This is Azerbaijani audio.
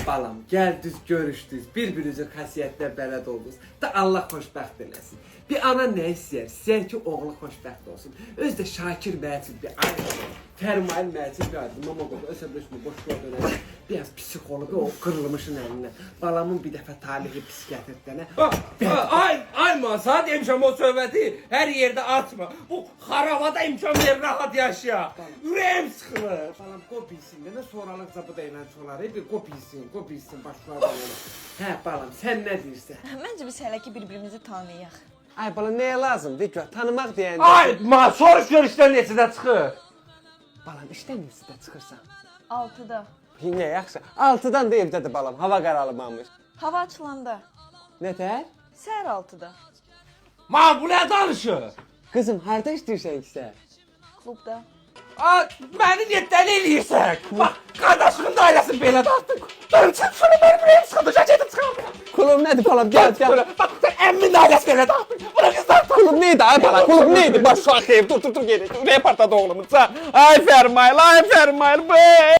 Balam, gəldiniz, görüşdünüz, bir-birinizin xəsiyyətinə bələd oldunuz. Da Allah xoşbəxt eləsin. Bir ana nə istəyər? İstəyər ki, oğlu xoşbəxt olsun. Özü də Şakir müəllim bir ayrı. Fərmayil müəllim bir ayrı. Mama qoydu, ösəbrəşmə boşluğa dönər. Biraz psixoloqu o qırılmışın əlinə. Balamın bir dəfə talihi psixiatrdən. Ay masa demişəm o söhbəti hər yerdə açma. Bu xarabada imkan ver rahat yaşa. Ürəyim sıxılır. Balam qobilsin, nə sonralıqca bu da ilə çolar. Bir qobilsin başlar. Hə balam, sən nə deyirsən? Məncə biz hələ ki bir-birimizi tanıyaq. Ay balam, nəyə lazımdır ki? Tanımaq deyəndə. Ay ma soruş gör işdən neçədə çıxır. Balam, işdən neçədə çıxırsan? 6-da. Nə yaxşı. 6-dan da evdədir balam, hava qaralmamış. Hava açılanda. Nətər? Səhər 6-da. Ma bu nə danışır? Qızım, harda işləyirsən ki sən? Klubda. Məni niyə dəli eləyirsən? Bax, qardaşımın da ailəsini belə dağıtdın. Dönüm çıxsın, mənim ürəyim sıxıldı, gedib çıxam. Klub nədir balam? Gəl. Bax, sən əmmin də ailəsini belə dağıtdın. Buna qızlar Klub neydi ay balam? Klub neydi? Baş şu an xeyif. Dur, gedək. Ürəyə partladı oğlumuz. Ay Fərmayl, be.